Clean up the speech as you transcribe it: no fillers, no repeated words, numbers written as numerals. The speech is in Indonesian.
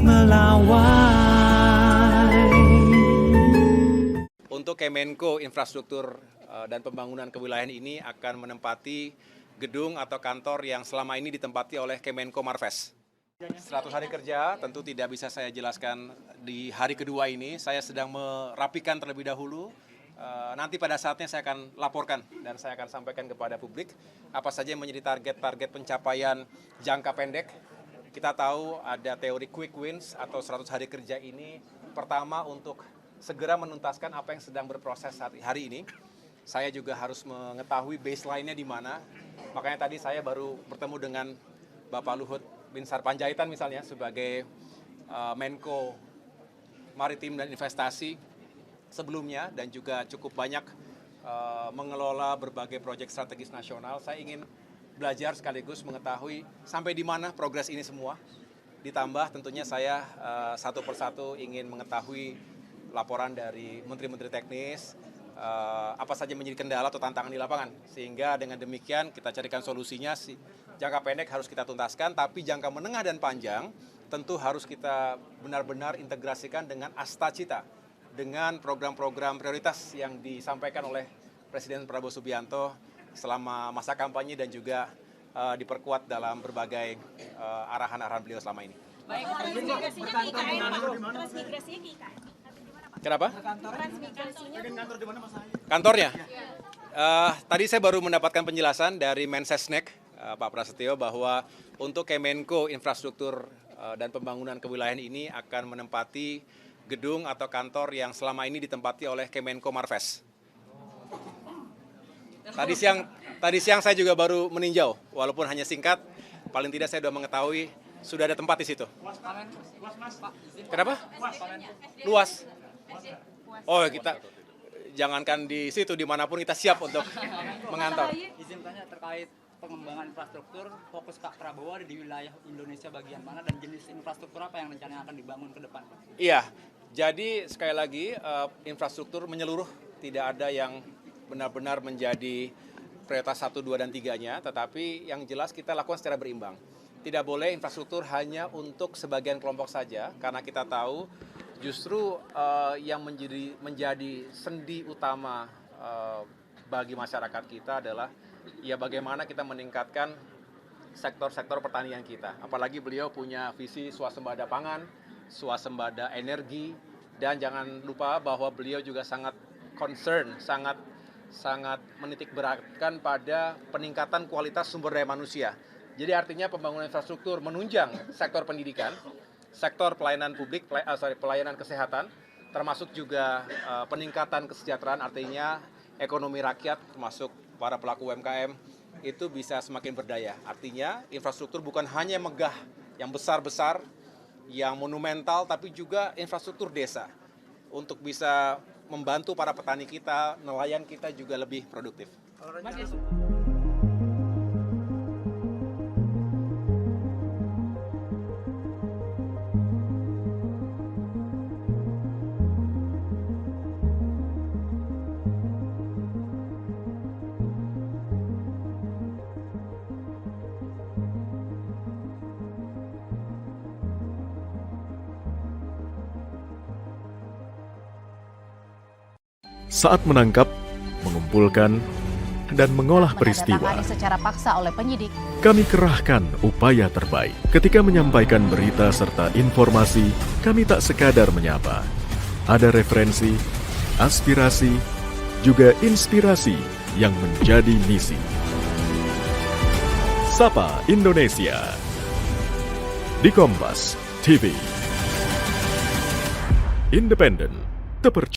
melawai. Untuk Kemenko Infrastruktur dan Pembangunan Kewilayahan ini akan menempati gedung atau kantor yang selama ini ditempati oleh Kemenko Marves. 100 hari kerja tentu tidak bisa saya jelaskan di hari kedua ini. Saya sedang merapikan terlebih dahulu. Nanti pada saatnya saya akan laporkan dan saya akan sampaikan kepada publik apa saja yang menjadi target-target pencapaian jangka pendek. Kita tahu ada teori quick wins atau 100 hari kerja ini pertama untuk segera menuntaskan apa yang sedang berproses hari ini. Saya juga harus mengetahui baseline-nya di mana. Makanya tadi saya baru bertemu dengan Bapak Luhut Binsar Panjaitan misalnya sebagai Menko Maritim dan Investasi sebelumnya dan juga cukup banyak mengelola berbagai proyek strategis nasional. Saya ingin belajar sekaligus mengetahui sampai di mana progres ini semua. Ditambah tentunya saya satu persatu ingin mengetahui laporan dari menteri-menteri teknis, apa saja menjadi kendala atau tantangan di lapangan. Sehingga dengan demikian kita carikan solusinya. Jangka pendek harus kita tuntaskan, tapi jangka menengah dan panjang tentu harus kita benar-benar integrasikan dengan Astacita, dengan program-program prioritas yang disampaikan oleh Presiden Prabowo Subianto selama masa kampanye dan juga diperkuat dalam berbagai arahan-arahan beliau selama ini. Baik, transmigrasinya ke IKN, Pak. Transmigrasinya ke IKN. Kenapa? Transmigrasinya Kantornya? Tadi saya baru mendapatkan penjelasan dari Mensesnek, Pak Prasetyo, bahwa untuk Kemenko Infrastruktur dan Pembangunan Kewilayahan ini akan menempati gedung atau kantor yang selama ini ditempati oleh Kemenko Marves. Tadi siang saya juga baru meninjau, walaupun hanya singkat, paling tidak saya sudah mengetahui sudah ada tempat di situ. Kenapa? Luas. Oh, kita jangankan di situ, dimanapun kita siap untuk mengantar. Izin tanya terkait pengembangan infrastruktur, fokus Pak Prabowo ada di wilayah Indonesia bagian mana dan jenis infrastruktur apa yang rencananya akan dibangun ke depan, Pak? Iya, jadi sekali lagi infrastruktur menyeluruh, tidak ada yang benar-benar menjadi prioritas 1, 2, dan 3-nya, tetapi yang jelas kita lakukan secara berimbang. Tidak boleh infrastruktur hanya untuk sebagian kelompok saja, karena kita tahu justru yang menjadi sendi utama bagi masyarakat kita adalah ya bagaimana kita meningkatkan sektor-sektor pertanian kita. Apalagi beliau punya visi swasembada pangan, swasembada energi, dan jangan lupa bahwa beliau juga sangat concern, sangat menitik beratkan pada peningkatan kualitas sumber daya manusia. Jadi artinya pembangunan infrastruktur menunjang sektor pendidikan, sektor pelayanan publik, pelayanan kesehatan, termasuk juga peningkatan kesejahteraan, artinya ekonomi rakyat, termasuk para pelaku UMKM, itu bisa semakin berdaya. Artinya infrastruktur bukan hanya megah, yang besar-besar, yang monumental, tapi juga infrastruktur desa untuk bisa membantu para petani kita, nelayan kita juga lebih produktif. Saat menangkap, mengumpulkan, dan mengolah peristiwa, menandatangani secara paksa oleh penyidik. kami kerahkan upaya terbaik. Ketika menyampaikan berita serta informasi, kami tak sekadar menyapa. Ada referensi, aspirasi, juga inspirasi yang menjadi misi. Sapa Indonesia di Kompas TV. Independen, terpercaya.